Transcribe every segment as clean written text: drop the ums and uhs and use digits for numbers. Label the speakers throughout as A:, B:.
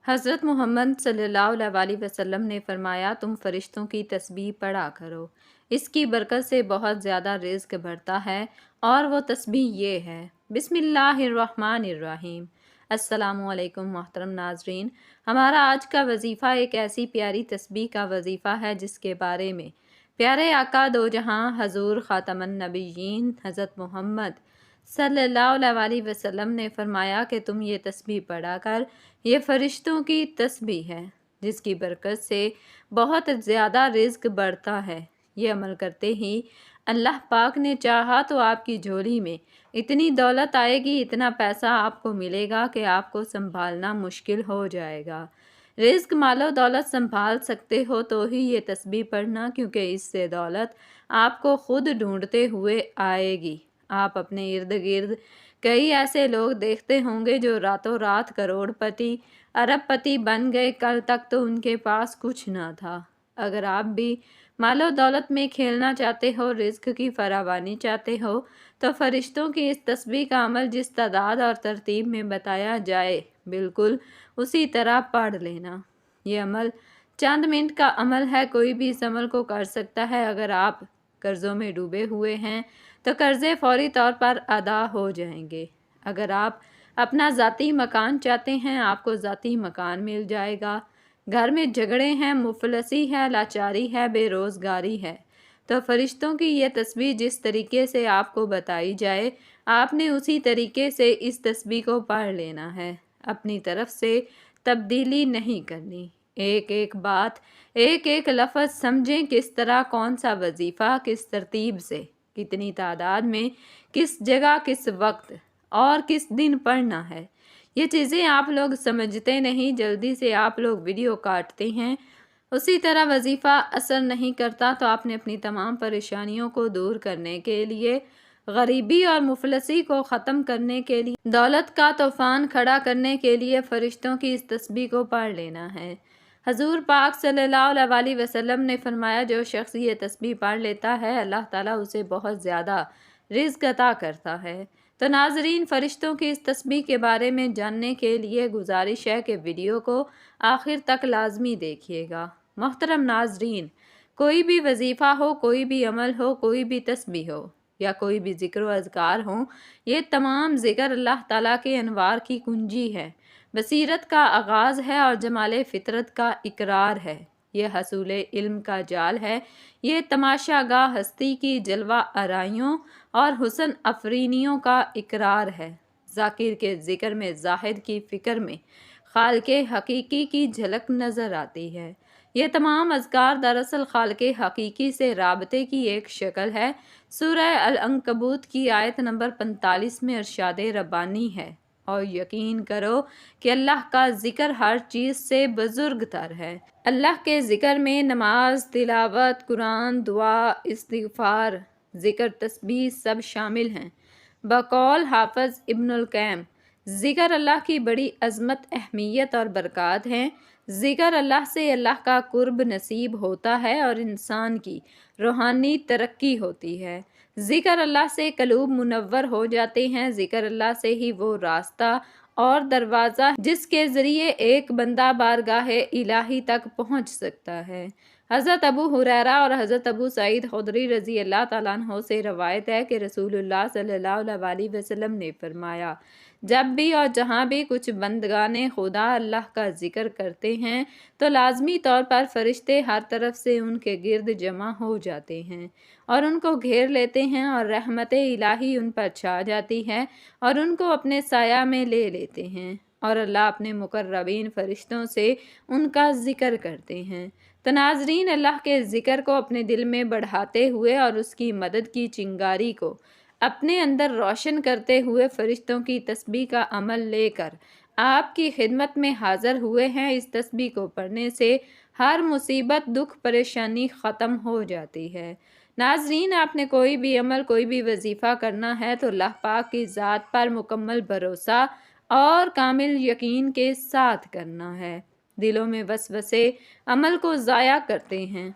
A: حضرت محمد صلی اللہ علیہ وسلم نے فرمایا، تم فرشتوں کی تسبیح پڑھا کرو، اس کی برکت سے بہت زیادہ رزق بڑھتا ہے، اور وہ تسبیح یہ ہے: بسم اللہ الرحمن الرحیم۔ السلام علیکم محترم ناظرین، ہمارا آج کا وظیفہ ایک ایسی پیاری تسبیح کا وظیفہ ہے جس کے بارے میں پیارے آقا دو جہاں حضور خاتم النبیین حضرت محمد صلی اللہ علیہ وسلم نے فرمایا کہ تم یہ تسبیح پڑھا کر، یہ فرشتوں کی تسبیح ہے جس کی برکت سے بہت زیادہ رزق بڑھتا ہے۔ یہ عمل کرتے ہی اللہ پاک نے چاہا تو آپ کی جھولی میں اتنی دولت آئے گی، اتنا پیسہ آپ کو ملے گا کہ آپ کو سنبھالنا مشکل ہو جائے گا۔ رزق مال و دولت سنبھال سکتے ہو تو ہی یہ تسبیح پڑھنا، کیونکہ اس سے دولت آپ کو خود ڈھونڈتے ہوئے آئے گی۔ آپ اپنے ارد گرد کئی ایسے لوگ دیکھتے ہوں گے جو راتوں رات کروڑ پتی ارب پتی بن گئے، کل تک تو ان کے پاس کچھ نہ تھا۔ اگر آپ بھی مال و دولت میں کھیلنا چاہتے ہو، رزق کی فراوانی چاہتے ہو، تو فرشتوں کی اس تسبیح کا عمل جس تعداد اور ترتیب میں بتایا جائے بالکل اسی طرح پڑھ لینا۔ یہ عمل چند منٹ کا عمل ہے، کوئی بھی اس عمل کو کر سکتا ہے۔ اگر آپ قرضوں میں ڈوبے ہوئے ہیں تو قرضے فوری طور پر ادا ہو جائیں گے۔ اگر آپ اپنا ذاتی مکان چاہتے ہیں، آپ کو ذاتی مکان مل جائے گا۔ گھر میں جھگڑے ہیں، مفلسی ہے، لاچاری ہے، بے روزگاری ہے، تو فرشتوں کی یہ تسبیح جس طریقے سے آپ کو بتائی جائے، آپ نے اسی طریقے سے اس تسبیح کو پڑھ لینا ہے۔ اپنی طرف سے تبدیلی نہیں کرنی۔ ایک ایک بات، ایک ایک لفظ سمجھیں، کس طرح کون سا وظیفہ کس ترتیب سے، کتنی تعداد میں، کس جگہ، کس وقت اور کس دن پڑھنا ہے۔ یہ چیزیں آپ لوگ سمجھتے نہیں، جلدی سے آپ لوگ ویڈیو کاٹتے ہیں، اسی طرح وظیفہ اثر نہیں کرتا۔ تو آپ نے اپنی تمام پریشانیوں کو دور کرنے کے لیے، غریبی اور مفلسی کو ختم کرنے کے لیے، دولت کا طوفان کھڑا کرنے کے لیے فرشتوں کی اس تسبیح کو پڑھ لینا ہے۔ حضور پاک صلی اللہ علیہ وسلم نے فرمایا، جو شخص یہ تسبیح پڑھ لیتا ہے، اللہ تعالیٰ اسے بہت زیادہ رزق عطا کرتا ہے۔ تو ناظرین، فرشتوں کی اس تسبیح کے بارے میں جاننے کے لیے گزارش ہے کہ ویڈیو کو آخر تک لازمی دیکھیے گا۔ محترم ناظرین، کوئی بھی وظیفہ ہو، کوئی بھی عمل ہو، کوئی بھی تسبیح ہو، یا کوئی بھی ذکر و اذکار ہوں، یہ تمام ذکر اللہ تعالیٰ کے انوار کی کنجی ہے، بصیرت کا آغاز ہے اور جمال فطرت کا اقرار ہے۔ یہ حصول علم کا جال ہے، یہ تماشا گاہ ہستی کی جلوہ آرائیوں اور حسن افرینیوں کا اقرار ہے۔ ذاکر کے ذکر میں، زاہد کی فکر میں خالق حقیقی کی جھلک نظر آتی ہے۔ یہ تمام اذکار دراصل خالق حقیقی سے رابطے کی ایک شکل ہے۔ سورہ العنکبوت کی آیت نمبر 45 میں ارشاد ربانی ہے: اور یقین کرو کہ اللہ کا ذکر ہر چیز سے بزرگ تر ہے۔ اللہ کے ذکر میں نماز، تلاوت قرآن، دعا، استغفار، ذکر، تسبیح سب شامل ہیں۔ بقول حافظ ابن القیم، ذکر اللہ کی بڑی عظمت، اہمیت اور برکات ہیں۔ ذکر اللہ سے اللہ کا قرب نصیب ہوتا ہے اور انسان کی روحانی ترقی ہوتی ہے۔ ذکر اللہ سے قلوب منور ہو جاتے ہیں۔ ذکر اللہ سے ہی وہ راستہ اور دروازہ جس کے ذریعے ایک بندہ بارگاہ الہی تک پہنچ سکتا ہے۔ حضرت ابو ہریرہ اور حضرت ابو سعید خدری رضی اللہ تعالیٰ عنہ سے روایت ہے کہ رسول اللہ صلی اللہ علیہ وسلم نے فرمایا، جب بھی اور جہاں بھی کچھ بندگان خدا اللہ کا ذکر کرتے ہیں تو لازمی طور پر فرشتے ہر طرف سے ان کے گرد جمع ہو جاتے ہیں اور ان کو گھیر لیتے ہیں، اور رحمت الہی ان پر چھا جاتی ہے اور ان کو اپنے سایہ میں لے لیتے ہیں، اور اللہ اپنے مقربین فرشتوں سے ان کا ذکر کرتے ہیں۔ تو ناظرین، اللہ کے ذکر کو اپنے دل میں بڑھاتے ہوئے اور اس کی مدد کی چنگاری کو اپنے اندر روشن کرتے ہوئے فرشتوں کی تسبیح کا عمل لے کر آپ کی خدمت میں حاضر ہوئے ہیں۔ اس تسبیح کو پڑھنے سے ہر مصیبت، دکھ، پریشانی ختم ہو جاتی ہے۔ ناظرین، آپ نے کوئی بھی عمل، کوئی بھی وظیفہ کرنا ہے تو اللہ پاک کی ذات پر مکمل بھروسہ اور کامل یقین کے ساتھ کرنا ہے۔ دلوں میں وسوسے عمل کو ضائع کرتے ہیں۔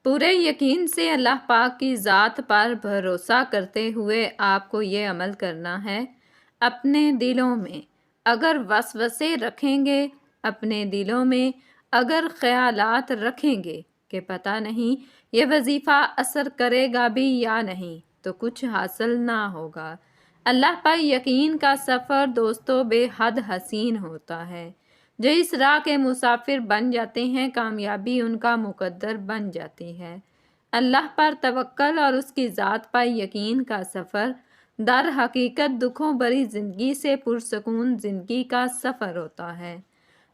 A: پورے یقین سے اللہ پاک کی ذات پر بھروسہ کرتے ہوئے آپ کو یہ عمل کرنا ہے۔ اپنے دلوں میں اگر وسوسے رکھیں گے اپنے دلوں میں اگر خیالات رکھیں گے کہ پتہ نہیں یہ وظیفہ اثر کرے گا بھی یا نہیں تو کچھ حاصل نہ ہوگا۔ اللہ پر یقین کا سفر دوستو بے حد حسین ہوتا ہے۔ جو اس راہ کے مسافر بن جاتے ہیں کامیابی ان کا مقدر بن جاتی ہے۔ اللہ پر توکل اور اس کی ذات پر یقین کا سفر در حقیقت دکھوں بھری زندگی سے پرسکون زندگی کا سفر ہوتا ہے۔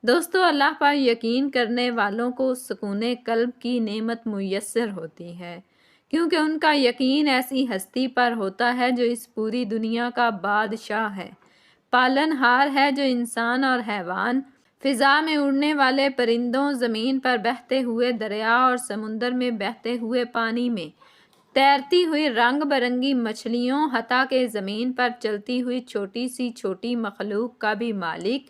A: دوستو اللہ پر یقین کرنے والوں کو سکون قلب کی نعمت میسر ہوتی ہے، کیونکہ ان کا یقین ایسی ہستی پر ہوتا ہے جو اس پوری دنیا کا بادشاہ ہے، پالن ہار ہے، جو انسان اور حیوان، فضا میں اڑنے والے پرندوں، زمین پر بہتے ہوئے دریا اور سمندر میں بہتے ہوئے پانی میں تیرتی ہوئی رنگ برنگی مچھلیوں، حتیٰ کہ زمین پر چلتی ہوئی چھوٹی سی چھوٹی مخلوق کا بھی مالک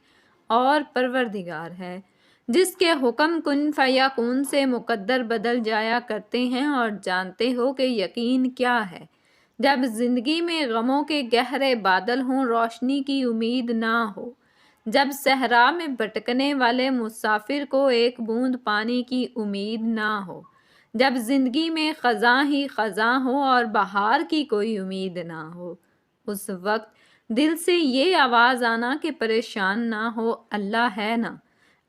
A: اور پروردگار ہے، جس کے حکم کن فیکون سے مقدر بدل جایا کرتے ہیں۔ اور جانتے ہو کہ یقین کیا ہے؟ جب زندگی میں غموں کے گہرے بادل ہوں، روشنی کی امید نہ ہو، جب صحرا میں بھٹکنے والے مسافر کو ایک بوند پانی کی امید نہ ہو، جب زندگی میں خزاں ہی خزاں ہو اور بہار کی کوئی امید نہ ہو، اس وقت دل سے یہ آواز آنا کہ پریشان نہ ہو، اللہ ہے نا۔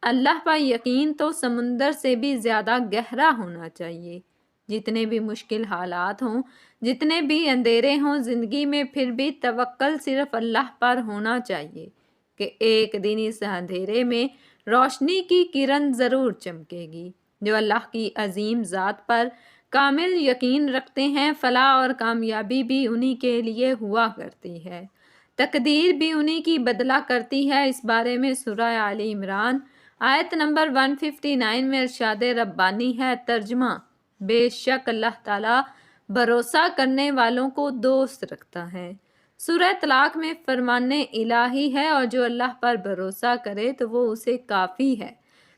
A: اللہ پر یقین تو سمندر سے بھی زیادہ گہرا ہونا چاہیے۔ جتنے بھی مشکل حالات ہوں، جتنے بھی اندھیرے ہوں زندگی میں، پھر بھی توکل صرف اللہ پر ہونا چاہیے کہ ایک دن اس اندھیرے میں روشنی کی کرن ضرور چمکے گی۔ جو اللہ کی عظیم ذات پر کامل یقین رکھتے ہیں، فلاح اور کامیابی بھی انہی کے لیے ہوا کرتی ہے، تقدیر بھی انہی کی بدلا کرتی ہے۔ اس بارے میں سورہ آل عمران آیت نمبر 159 میں ارشاد ربانی ہے، ترجمہ: بے شک اللہ تعالیٰ بھروسہ کرنے والوں کو دوست رکھتا ہے۔ سورہ طلاق میں فرمان الہی ہے، اور جو اللہ پر بھروسہ کرے تو وہ اسے کافی ہے۔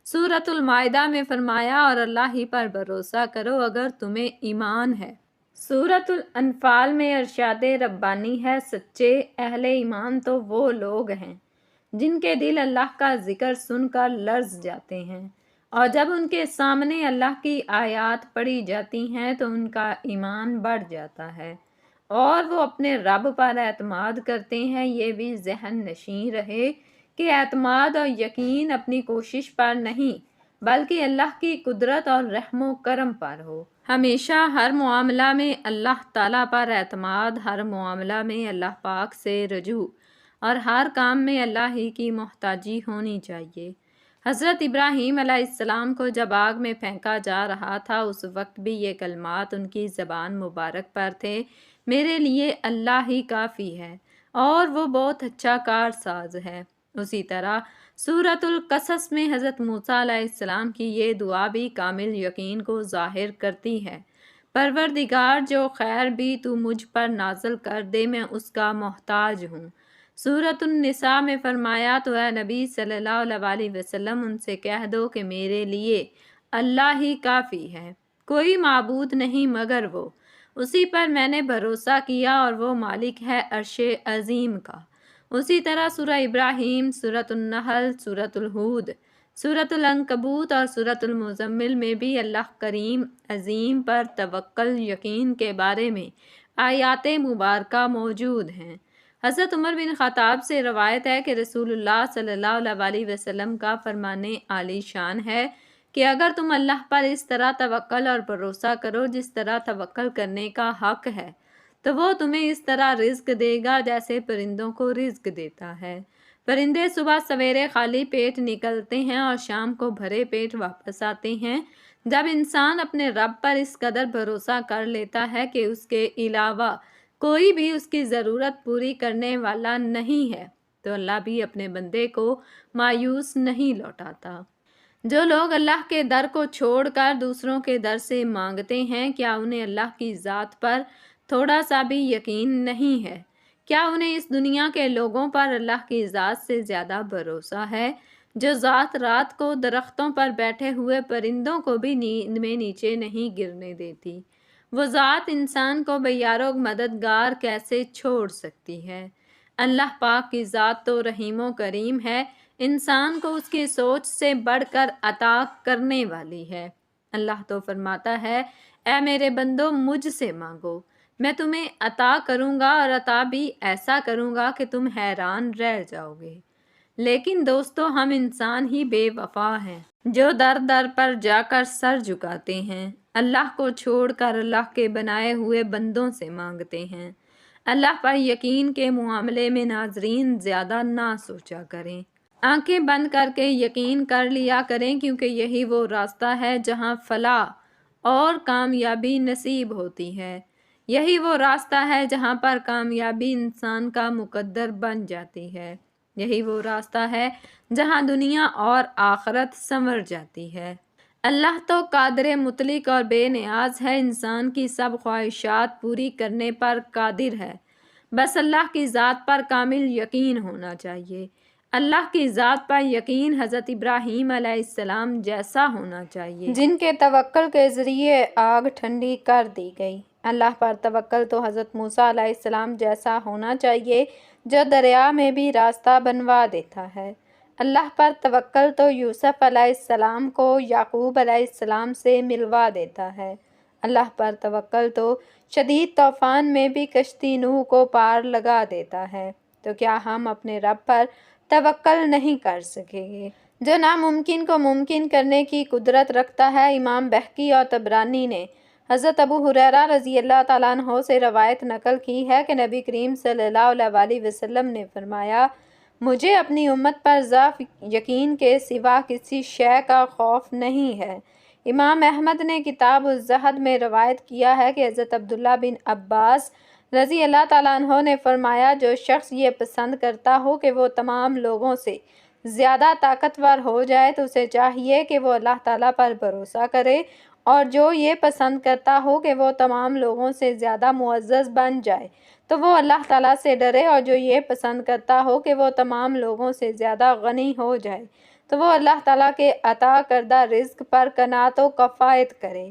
A: سورۃ المائدہ میں فرمایا، اور اللہ ہی پر بھروسہ کرو اگر تمہیں ایمان ہے۔ سورۃ الانفال میں ارشاد ربانی ہے، سچے اہل ایمان تو وہ لوگ ہیں جن کے دل اللہ کا ذکر سن کر لرز جاتے ہیں، اور جب ان کے سامنے اللہ کی آیات پڑھی جاتی ہیں تو ان کا ایمان بڑھ جاتا ہے، اور وہ اپنے رب پر اعتماد کرتے ہیں۔ یہ بھی ذہن نشین رہے کہ اعتماد اور یقین اپنی کوشش پر نہیں بلکہ اللہ کی قدرت اور رحم و کرم پر ہو۔ ہمیشہ ہر معاملہ میں اللہ تعالیٰ پر اعتماد، ہر معاملہ میں اللہ پاک سے رجوع، اور ہر کام میں اللہ ہی کی محتاجی ہونی چاہیے۔ حضرت ابراہیم علیہ السلام کو جب آگ میں پھینکا جا رہا تھا، اس وقت بھی یہ کلمات ان کی زبان مبارک پر تھے، میرے لیے اللہ ہی کافی ہے اور وہ بہت اچھا کارساز ہے۔ اسی طرح سورۃ القصص میں حضرت موسیٰ علیہ السلام کی یہ دعا بھی کامل یقین کو ظاہر کرتی ہے، پروردگار جو خیر بھی تو مجھ پر نازل کر دے، میں اس کا محتاج ہوں۔ سورۃ النساء میں فرمایا، تو اے نبی صلی اللہ علیہ وسلم ان سے کہہ دو کہ میرے لیے اللہ ہی کافی ہے، کوئی معبود نہیں مگر وہ، اسی پر میں نے بھروسہ کیا اور وہ مالک ہے عرش عظیم کا۔ اسی طرح سورہ ابراہیم، سورۃ النحل، سورۃ الہود، سورۃ العنکبوت اور سورۃ المزمل میں بھی اللہ کریم عظیم پر توکل یقین کے بارے میں آیات مبارکہ موجود ہیں۔ حضرت عمر بن خطاب سے روایت ہے کہ رسول اللہ صلی اللہ علیہ وسلم کا فرمان عالی شان ہے کہ اگر تم اللہ پر اس طرح توکل اور بھروسہ کرو جس طرح توکل کرنے کا حق ہے، تو وہ تمہیں اس طرح رزق دے گا جیسے پرندوں کو رزق دیتا ہے۔ پرندے صبح سویرے خالی پیٹ نکلتے ہیں اور شام کو بھرے پیٹ واپس آتے ہیں۔ جب انسان اپنے رب پر اس قدر بھروسہ کر لیتا ہے کہ اس کے علاوہ کوئی بھی اس کی ضرورت پوری کرنے والا نہیں ہے، تو اللہ بھی اپنے بندے کو مایوس نہیں لوٹاتا۔ جو لوگ اللہ کے در کو چھوڑ کر دوسروں کے در سے مانگتے ہیں، کیا انہیں اللہ کی ذات پر تھوڑا سا بھی یقین نہیں ہے؟ کیا انہیں اس دنیا کے لوگوں پر اللہ کی ذات سے زیادہ بھروسہ ہے، جو ذات رات کو درختوں پر بیٹھے ہوئے پرندوں کو بھی نیند میں نیچے نہیں گرنے دیتی؟ وہ ذات انسان کو بے یار و مددگار کیسے چھوڑ سکتی ہے؟ اللہ پاک کی ذات تو رحیم و کریم ہے، انسان کو اس کی سوچ سے بڑھ کر عطا کرنے والی ہے۔ اللہ تو فرماتا ہے، اے میرے بندو مجھ سے مانگو، میں تمہیں عطا کروں گا، اور عطا بھی ایسا کروں گا کہ تم حیران رہ جاؤ گے۔ لیکن دوستو، ہم انسان ہی بے وفا ہیں، جو در در پر جا کر سر جھکاتے ہیں، اللہ کو چھوڑ کر اللہ کے بنائے ہوئے بندوں سے مانگتے ہیں۔ اللہ پر یقین کے معاملے میں ناظرین زیادہ نہ سوچا کریں، آنکھیں بند کر کے یقین کر لیا کریں، کیونکہ یہی وہ راستہ ہے جہاں فلاح اور کامیابی نصیب ہوتی ہے۔ یہی وہ راستہ ہے جہاں پر کامیابی انسان کا مقدر بن جاتی ہے۔ یہی وہ راستہ ہے جہاں دنیا اور آخرت سنور جاتی ہے۔ اللہ تو قادر مطلق اور بے نیاز ہے، انسان کی سب خواہشات پوری کرنے پر قادر ہے۔ بس اللہ کی ذات پر کامل یقین ہونا چاہیے۔ اللہ کی ذات پر یقین حضرت ابراہیم علیہ السلام جیسا ہونا چاہیے، جن کے توکل کے ذریعے آگ ٹھنڈی کر دی گئی۔ اللہ پر توکل تو حضرت موسیٰ علیہ السلام جیسا ہونا چاہیے، جو دریا میں بھی راستہ بنوا دیتا ہے۔ اللہ پر توکل تو یوسف علیہ السلام کو یعقوب علیہ السلام سے ملوا دیتا ہے۔ اللہ پر توکل تو شدید طوفان میں بھی کشتی نوح کو پار لگا دیتا ہے۔ تو کیا ہم اپنے رب پر توکل نہیں کر سکیں گے، جو ناممکن کو ممکن کرنے کی قدرت رکھتا ہے؟ امام بہقی اور طبرانی نے حضرت ابو ہریرہ رضی اللہ تعالیٰ عنہ سے روایت نقل کی ہے کہ نبی کریم صلی اللہ علیہ وسلم نے فرمایا، مجھے اپنی امت پر ضعف یقین کے سوا کسی شے کا خوف نہیں ہے۔ امام احمد نے کتاب الزہد میں روایت کیا ہے کہ حضرت عبداللہ بن عباس رضی اللہ تعالیٰ عنہ نے فرمایا، جو شخص یہ پسند کرتا ہو کہ وہ تمام لوگوں سے زیادہ طاقتور ہو جائے تو اسے چاہیے کہ وہ اللہ تعالیٰ پر بھروسہ کرے، اور جو یہ پسند کرتا ہو کہ وہ تمام لوگوں سے زیادہ معزز بن جائے تو وہ اللہ تعالیٰ سے ڈرے، اور جو یہ پسند کرتا ہو کہ وہ تمام لوگوں سے زیادہ غنی ہو جائے تو وہ اللہ تعالیٰ کے عطا کردہ رزق پر قناعت و کفایت کرے۔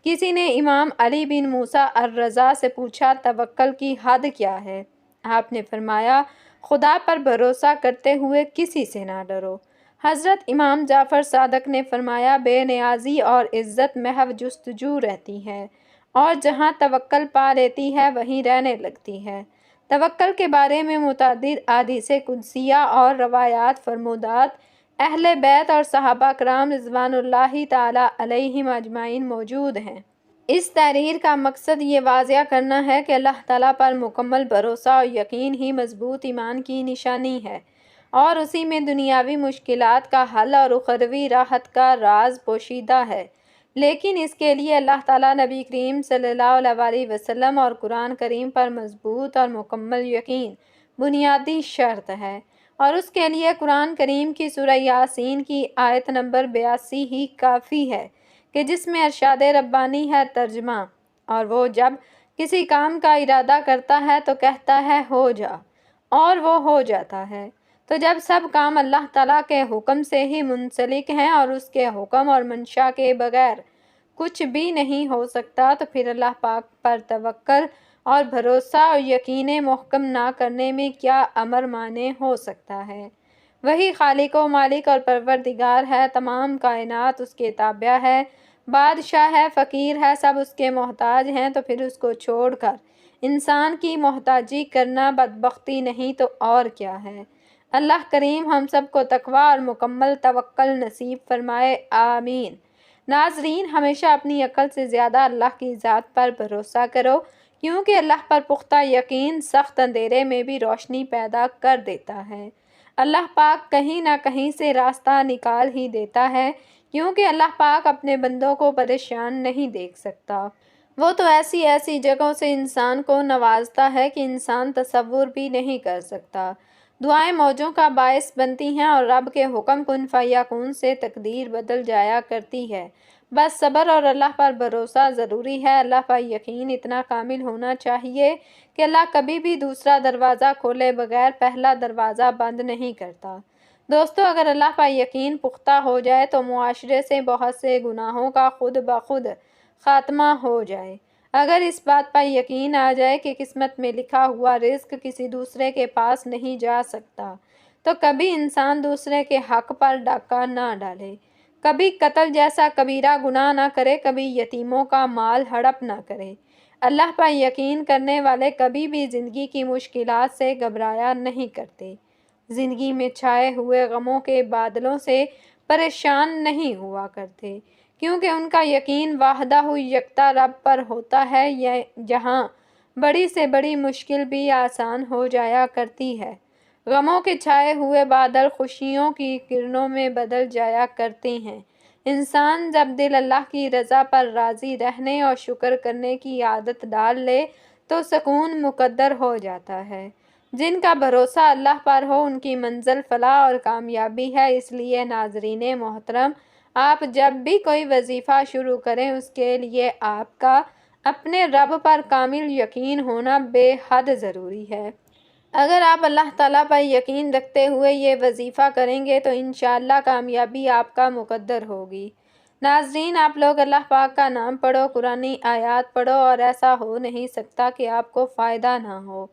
A: کسی نے امام علی بن موسیٰ الرضا سے پوچھا، توکل کی حد کیا ہے؟ آپ نے فرمایا، خدا پر بھروسہ کرتے ہوئے کسی سے نہ ڈرو۔ حضرت امام جعفر صادق نے فرمایا، بے نیازی اور عزت محض جستجو رہتی ہے، اور جہاں توکل پا لیتی ہے وہیں رہنے لگتی ہے۔ توکل کے بارے میں متعدد احادیث قدسیہ اور روایات فرمودات اہل بیت اور صحابہ کرام رضوان اللہ تعالیٰ علیہم اجمعین موجود ہیں۔ اس تحریر کا مقصد یہ واضح کرنا ہے کہ اللہ تعالیٰ پر مکمل بھروسہ اور یقین ہی مضبوط ایمان کی نشانی ہے، اور اسی میں دنیاوی مشکلات کا حل اور اخروی راحت کا راز پوشیدہ ہے۔ لیکن اس کے لیے اللہ تعالیٰ نبی کریم صلی اللہ علیہ وسلم اور قرآن کریم پر مضبوط اور مکمل یقین بنیادی شرط ہے، اور اس کے لیے قرآن کریم کی سورہ یاسین کی آیت نمبر 82 ہی کافی ہے کہ جس میں ارشاد ربانی ہے ترجمہ، اور وہ جب کسی کام کا ارادہ کرتا ہے تو کہتا ہے ہو جا، اور وہ ہو جاتا ہے۔ تو جب سب کام اللہ تعالیٰ کے حکم سے ہی منسلک ہیں اور اس کے حکم اور منشا کے بغیر کچھ بھی نہیں ہو سکتا، تو پھر اللہ پاک پر توکل اور بھروسہ اور یقین محکم نہ کرنے میں کیا امر مانع ہو سکتا ہے؟ وہی خالق و مالک اور پروردگار ہے، تمام کائنات اس کے تابع ہے، بادشاہ ہے، فقیر ہے، سب اس کے محتاج ہیں، تو پھر اس کو چھوڑ کر انسان کی محتاجی کرنا بدبختی نہیں تو اور کیا ہے؟ اللہ کریم ہم سب کو تقویٰ اور مکمل توکل نصیب فرمائے، آمین۔ ناظرین، ہمیشہ اپنی عقل سے زیادہ اللہ کی ذات پر بھروسہ کرو، کیونکہ اللہ پر پختہ یقین سخت اندھیرے میں بھی روشنی پیدا کر دیتا ہے۔ اللہ پاک کہیں نہ کہیں سے راستہ نکال ہی دیتا ہے، کیونکہ اللہ پاک اپنے بندوں کو پریشان نہیں دیکھ سکتا۔ وہ تو ایسی ایسی جگہوں سے انسان کو نوازتا ہے کہ انسان تصور بھی نہیں کر سکتا۔ دعائیں موجوں کا باعث بنتی ہیں، اور رب کے حکم کن فیکون سے تقدیر بدل جایا کرتی ہے۔ بس صبر اور اللہ پر بھروسہ ضروری ہے۔ اللہ پر یقین اتنا کامل ہونا چاہیے کہ اللہ کبھی بھی دوسرا دروازہ کھولے بغیر پہلا دروازہ بند نہیں کرتا۔ دوستو، اگر اللہ پر یقین پختہ ہو جائے تو معاشرے سے بہت سے گناہوں کا خود بخود خاتمہ ہو جائے۔ اگر اس بات پر یقین آ جائے کہ قسمت میں لکھا ہوا رزق کسی دوسرے کے پاس نہیں جا سکتا، تو کبھی انسان دوسرے کے حق پر ڈاکہ نہ ڈالے، کبھی قتل جیسا کبیرہ گناہ نہ کرے، کبھی یتیموں کا مال ہڑپ نہ کرے۔ اللہ پر یقین کرنے والے کبھی بھی زندگی کی مشکلات سے گھبرایا نہیں کرتے، زندگی میں چھائے ہوئے غموں کے بادلوں سے پریشان نہیں ہوا کرتے، کیونکہ ان کا یقین واحدہ یکتا رب پر ہوتا ہے، جہاں بڑی سے بڑی مشکل بھی آسان ہو جایا کرتی ہے۔ غموں کے چھائے ہوئے بادل خوشیوں کی کرنوں میں بدل جایا کرتے ہیں۔ انسان جب دل اللہ کی رضا پر راضی رہنے اور شکر کرنے کی عادت ڈال لے تو سکون مقدر ہو جاتا ہے۔ جن کا بھروسہ اللہ پر ہو ان کی منزل فلاح اور کامیابی ہے۔ اس لیے ناظرین محترم، آپ جب بھی کوئی وظیفہ شروع کریں اس کے لیے آپ کا اپنے رب پر کامل یقین ہونا بے حد ضروری ہے۔ اگر آپ اللہ تعالیٰ پر یقین رکھتے ہوئے یہ وظیفہ کریں گے تو انشاءاللہ کامیابی آپ کا مقدر ہوگی۔ ناظرین، آپ لوگ اللہ پاک کا نام پڑھو، قرآنی آیات پڑھو، اور ایسا ہو نہیں سکتا کہ آپ کو فائدہ نہ ہو۔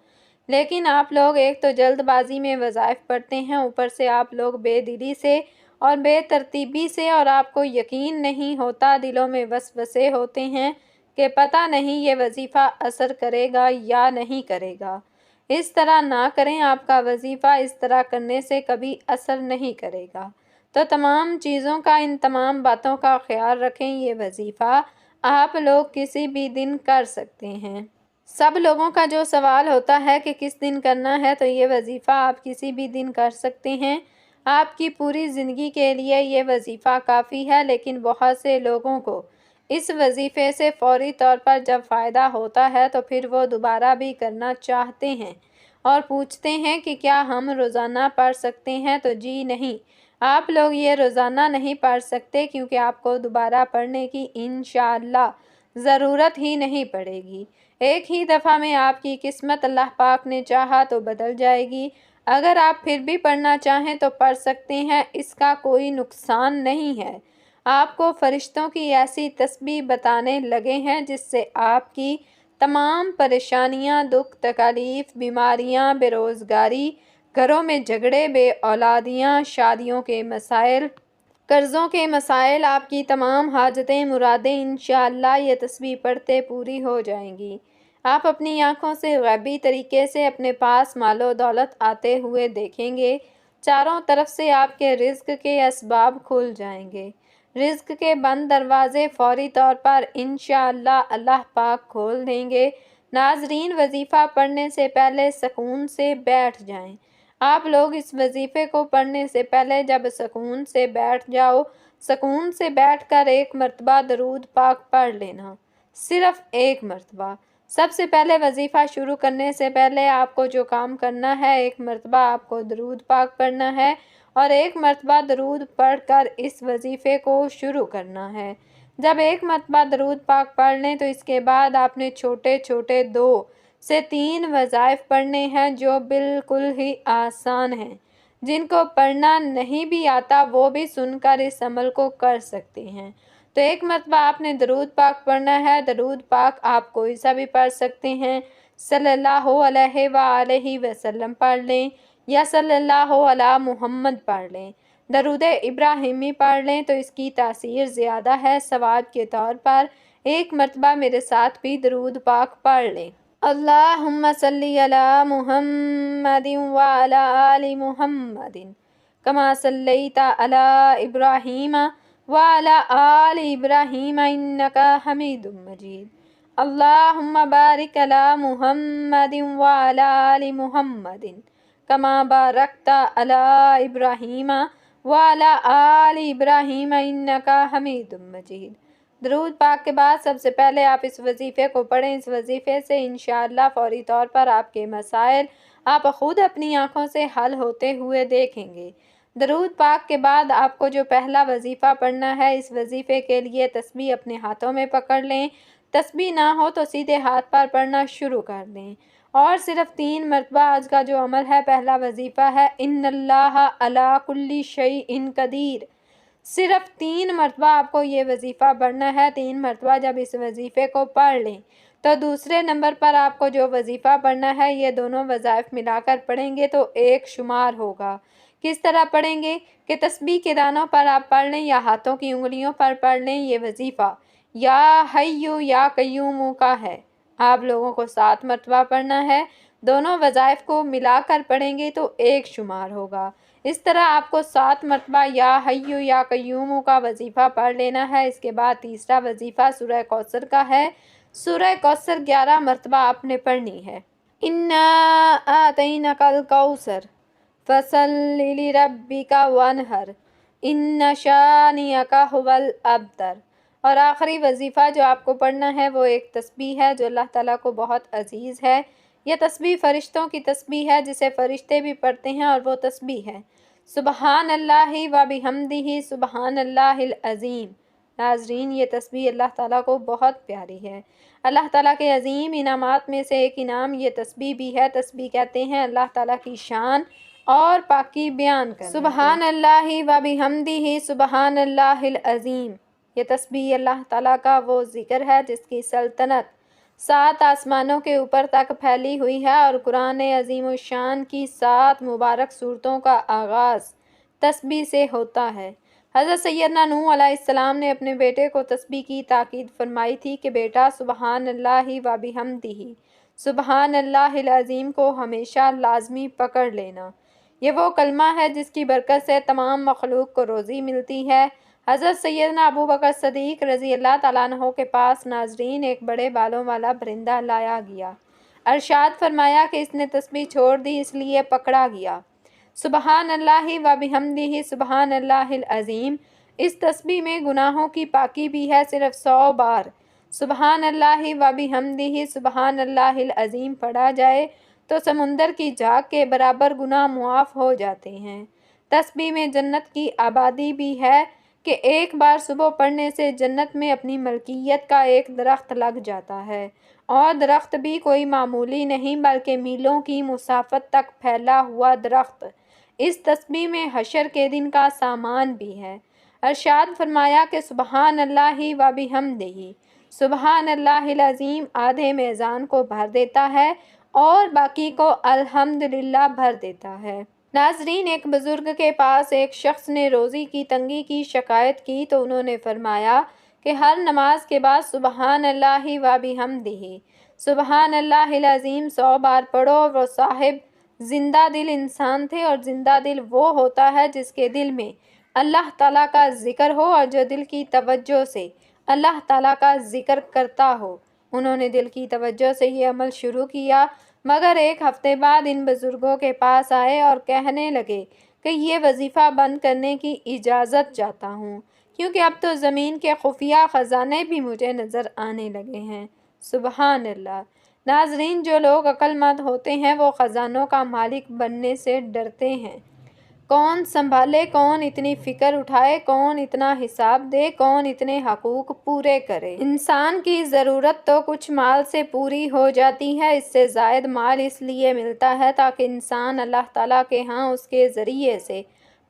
A: لیکن آپ لوگ ایک تو جلد بازی میں وظائف پڑھتے ہیں، اوپر سے آپ لوگ بے دلی سے اور بے ترتیبی سے، اور آپ کو یقین نہیں ہوتا، دلوں میں وسوسے ہوتے ہیں کہ پتہ نہیں یہ وظیفہ اثر کرے گا یا نہیں کرے گا۔ اس طرح نہ کریں، آپ کا وظیفہ اس طرح کرنے سے کبھی اثر نہیں کرے گا۔ تو تمام چیزوں کا، ان تمام باتوں کا خیال رکھیں۔ یہ وظیفہ آپ لوگ کسی بھی دن کر سکتے ہیں۔ سب لوگوں کا جو سوال ہوتا ہے کہ کس دن کرنا ہے، تو یہ وظیفہ آپ کسی بھی دن کر سکتے ہیں۔ آپ کی پوری زندگی کے لیے یہ وظیفہ کافی ہے، لیکن بہت سے لوگوں کو اس وظیفے سے فوری طور پر جب فائدہ ہوتا ہے تو پھر وہ دوبارہ بھی کرنا چاہتے ہیں اور پوچھتے ہیں کہ کیا ہم روزانہ پڑھ سکتے ہیں؟ تو جی نہیں، آپ لوگ یہ روزانہ نہیں پڑھ سکتے، کیونکہ آپ کو دوبارہ پڑھنے کی انشاءاللہ ضرورت ہی نہیں پڑے گی۔ ایک ہی دفعہ میں آپ کی قسمت اللہ پاک نے چاہا تو بدل جائے گی۔ اگر آپ پھر بھی پڑھنا چاہیں تو پڑھ سکتے ہیں، اس کا کوئی نقصان نہیں ہے۔ آپ کو فرشتوں کی ایسی تسبیح بتانے لگے ہیں جس سے آپ کی تمام پریشانیاں، دکھ تکالیف، بیماریاں، بے روزگاری، گھروں میں جھگڑے، بے اولادیاں، شادیوں کے مسائل، قرضوں کے مسائل، آپ کی تمام حاجتیں، مرادیں انشاءاللہ یہ تسبیح پڑھتے پوری ہو جائیں گی۔ آپ اپنی آنکھوں سے غیبی طریقے سے اپنے پاس مال و دولت آتے ہوئے دیکھیں گے۔ چاروں طرف سے آپ کے رزق کے اسباب کھل جائیں گے۔ رزق کے بند دروازے فوری طور پر انشاءاللہ اللہ پاک کھول دیں گے۔ ناظرین، وظیفہ پڑھنے سے پہلے سکون سے بیٹھ جائیں۔ آپ لوگ اس وظیفے کو پڑھنے سے پہلے جب سکون سے بیٹھ جاؤ، سکون سے بیٹھ کر ایک مرتبہ درود پاک پڑھ لینا، صرف ایک مرتبہ۔ سب سے پہلے وظیفہ شروع کرنے سے پہلے آپ کو جو کام کرنا ہے، ایک مرتبہ آپ کو درود پاک پڑھنا ہے اور ایک مرتبہ درود پڑھ کر اس وظیفے کو شروع کرنا ہے۔ جب ایک مرتبہ درود پاک پڑھ لیں تو اس کے بعد آپ نے چھوٹے چھوٹے 2 سے 3 وظائف پڑھنے ہیں جو بالکل ہی آسان ہیں۔ جن کو پڑھنا نہیں بھی آتا وہ بھی سن کر اس عمل کو کر سکتے ہیں۔ تو ایک مرتبہ آپ نے درود پاک پڑھنا ہے۔ درود پاک آپ کوئی سا بھی پڑھ سکتے ہیں۔ صلی اللہ علیہ وآلہ وسلم پڑھ لیں یا صلی اللہ علی محمد پڑھ لیں۔ درود ابراہیمی پڑھ لیں تو اس کی تاثیر زیادہ ہے۔ ثواب کے طور پر ایک مرتبہ میرے ساتھ بھی درود پاک پڑھ لیں۔ اللہم صلی علی محمد وعلی آل محمد کما صلیت علی ابراہیم وعلی آل ابراہیم انک حمید مجید۔ اللہم بارک علی محمد وعلی آل محمد کما بارکت علی ابراہیم وعلی آل ابراہیم انک حمید مجید۔ درود پاک کے بعد سب سے پہلے آپ اس وظیفے کو پڑھیں۔ اس وظیفے سے انشاءاللہ فوری طور پر آپ کے مسائل آپ خود اپنی آنکھوں سے حل ہوتے ہوئے دیکھیں گے۔ درود پاک کے بعد آپ کو جو پہلا وظیفہ پڑھنا ہے، اس وظیفے کے لیے تسبیح اپنے ہاتھوں میں پکڑ لیں۔ تسبیح نہ ہو تو سیدھے ہاتھ پر پڑھنا شروع کر دیں اور صرف 3 مرتبہ آج کا جو عمل ہے، پہلا وظیفہ ہے ان اللہ علی کل شیء قدیر۔ صرف 3 مرتبہ آپ کو یہ وظیفہ پڑھنا ہے۔ 3 مرتبہ جب اس وظیفے کو پڑھ لیں تو دوسرے نمبر پر آپ کو جو وظیفہ پڑھنا ہے یہ دونوں وظائف ملا کر پڑھیں گے تو ایک شمار ہوگا۔ کس طرح پڑھیں گے کہ تسبیح کے دانوں پر آپ پڑھ لیں یا ہاتھوں کی انگلیوں پر پڑھ لیں۔ یہ وظیفہ یا حیو یا قیوم کا ہے، آپ لوگوں کو 7 مرتبہ پڑھنا ہے۔ دونوں وظائف کو ملا کر پڑھیں گے تو ایک شمار ہوگا۔ اس طرح آپ کو 7 مرتبہ یا حیو یا قیوم کا وظیفہ پڑھ لینا ہے۔ اس کے بعد تیسرا وظیفہ سورہ کوثر کا ہے۔ سورہ کوثر 11 مرتبہ آپ نے پڑھنی ہے۔ اِنَّا أَعْطَيْنَاكَ الْكَوْثَرَ فَصَلِّ لِرَبِّكَ وَانْحَرْ إِنَّ شَانِئَكَ هُوَ الْأَبْتَرُ۔ اور آخری وظیفہ جو آپ کو پڑھنا ہے وہ ایک تسبیح ہے جو اللہ تعالیٰ کو بہت عزیز ہے۔ یہ تسبیح فرشتوں کی تسبیح ہے جسے فرشتے بھی پڑھتے ہیں، اور وہ تسبیح ہے سبحان اللہ و بحمدہ سبحان اللہ العظیم۔ ناظرین، یہ تسبیح اللہ تعالیٰ کو بہت پیاری ہے۔ اللہ تعالیٰ کے عظیم انعامات میں سے ایک انعام یہ تسبیح بھی ہے۔ تسبیح کہتے ہیں اللہ تعالیٰ کی شان اور پاکی بیان کرنا۔ سبحان اللہ و بحمدہ سبحان اللہ العظیم۔ یہ تسبیح اللہ تعالیٰ کا وہ ذکر ہے جس کی سلطنت 7 آسمانوں کے اوپر تک پھیلی ہوئی ہے، اور قرآن عظیم الشان کی 7 مبارک سورتوں کا آغاز تسبیح سے ہوتا ہے۔ حضرت سیدنا نوح علیہ السلام نے اپنے بیٹے کو تسبیح کی تاکید فرمائی تھی کہ بیٹا سبحان اللہ و بحمدہ سبحان اللہ العظیم کو ہمیشہ لازمی پکڑ لینا۔ یہ وہ کلمہ ہے جس کی برکت سے تمام مخلوق کو روزی ملتی ہے۔ حضرت سیدنا ابو بکر صدیق رضی اللہ تعالیٰ عنہ کے پاس ناظرین ایک بڑے بالوں والا پرندہ لایا گیا۔ ارشاد فرمایا کہ اس نے تسبیح چھوڑ دی اس لیے پکڑا گیا۔ سبحان اللہ و بحمدہ سبحان اللہ العظیم، اس تسبیح میں گناہوں کی پاکی بھی ہے۔ صرف 100 بار سبحان اللہ و بحمدہ سبحان اللہ العظیم پڑھا جائے تو سمندر کی جھاگ کے برابر گناہ معاف ہو جاتے ہیں۔ تسبیح میں جنت کی آبادی بھی ہے کہ ایک بار صبح پڑھنے سے جنت میں اپنی ملکیت کا ایک درخت لگ جاتا ہے، اور درخت بھی کوئی معمولی نہیں بلکہ میلوں کی مسافت تک پھیلا ہوا درخت۔ اس تسبیح میں حشر کے دن کا سامان بھی ہے۔ ارشاد فرمایا کہ سبحان اللہ و بحمدہ سبحان اللہ العظیم آدھے میزان کو بھر دیتا ہے اور باقی کو الحمدللہ بھر دیتا ہے۔ ناظرین، ایک بزرگ کے پاس ایک شخص نے روزی کی تنگی کی شکایت کی تو انہوں نے فرمایا کہ ہر نماز کے بعد سبحان اللہ و بحمدہ سبحان اللہ العظیم 100 بار پڑھو۔ وہ صاحب زندہ دل انسان تھے، اور زندہ دل وہ ہوتا ہے جس کے دل میں اللہ تعالیٰ کا ذکر ہو اور جو دل کی توجہ سے اللہ تعالیٰ کا ذکر کرتا ہو۔ انہوں نے دل کی توجہ سے یہ عمل شروع کیا، مگر ایک ہفتے بعد ان بزرگوں کے پاس آئے اور کہنے لگے کہ یہ وظیفہ بند کرنے کی اجازت چاہتا ہوں، کیونکہ اب تو زمین کے خفیہ خزانے بھی مجھے نظر آنے لگے ہیں۔ سبحان اللہ۔ ناظرین، جو لوگ عقل مند ہوتے ہیں وہ خزانوں کا مالک بننے سے ڈرتے ہیں۔ کون سنبھالے، کون اتنی فکر اٹھائے، کون اتنا حساب دے، کون اتنے حقوق پورے کرے۔ انسان کی ضرورت تو کچھ مال سے پوری ہو جاتی ہے، اس سے زائد مال اس لیے ملتا ہے تاکہ انسان اللہ تعالیٰ کے ہاں اس کے ذریعے سے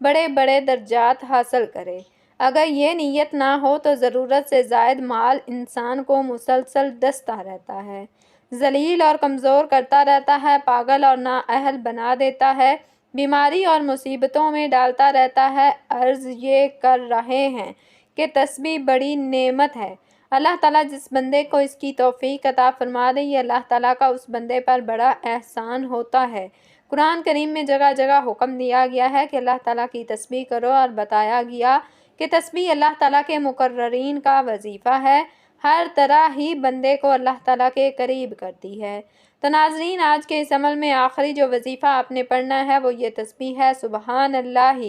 A: بڑے بڑے درجات حاصل کرے۔ اگر یہ نیت نہ ہو تو ضرورت سے زائد مال انسان کو مسلسل ڈستا رہتا ہے، ذلیل اور کمزور کرتا رہتا ہے، پاگل اور نااہل بنا دیتا ہے، بیماری اور مصیبتوں میں ڈالتا رہتا ہے۔ عرض یہ کر رہے ہیں کہ تسبیح بڑی نعمت ہے۔ اللہ تعالیٰ جس بندے کو اس کی توفیق عطا فرما دے، یہ اللہ تعالیٰ کا اس بندے پر بڑا احسان ہوتا ہے۔ قرآن کریم میں جگہ جگہ حکم دیا گیا ہے کہ اللہ تعالیٰ کی تسبیح کرو، اور بتایا گیا کہ تسبیح اللہ تعالیٰ کے مقررین کا وظیفہ ہے، ہر طرح ہی بندے کو اللہ تعالیٰ کے قریب کرتی ہے۔ تو ناظرین، آج کے اس عمل میں آخری جو وظیفہ آپ نے پڑھنا ہے وہ یہ تسبیح ہے سبحان اللہ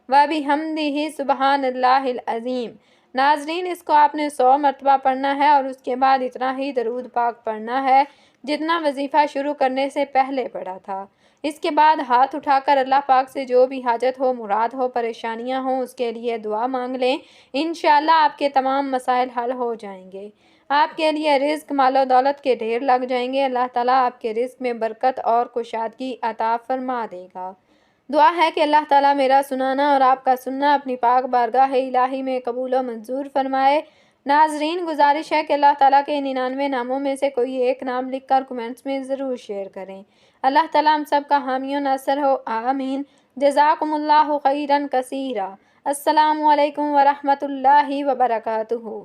A: و بحمدہ سبحان اللہ العظیم۔ ناظرین، اس کو آپ نے 100 مرتبہ پڑھنا ہے، اور اس کے بعد اتنا ہی درود پاک پڑھنا ہے جتنا وظیفہ شروع کرنے سے پہلے پڑھا تھا۔ اس کے بعد ہاتھ اٹھا کر اللہ پاک سے جو بھی حاجت ہو، مراد ہو، پریشانیاں ہوں، اس کے لیے دعا مانگ لیں۔ انشاءاللہ آپ کے تمام مسائل حل ہو جائیں گے۔ آپ کے لیے رزق، مال و دولت کے ڈھیر لگ جائیں گے۔ اللہ تعالیٰ آپ کے رزق میں برکت اور کشادگی عطا فرما دے گا۔ دعا ہے کہ اللہ تعالیٰ میرا سنانا اور آپ کا سننا اپنی پاک بارگاہ الہی میں قبول و منظور فرمائے۔ ناظرین گزارش ہے کہ اللہ تعالیٰ کے 99 ناموں میں سے کوئی ایک نام لکھ کر کمنٹس میں ضرور شیئر کریں۔ اللہ تعالیٰ ہم سب کا حامی و ناصر ہو، آمین۔ جزاکم اللہ خیراً کثیرا۔ السلام علیکم ورحمۃ اللہ وبرکاتہ۔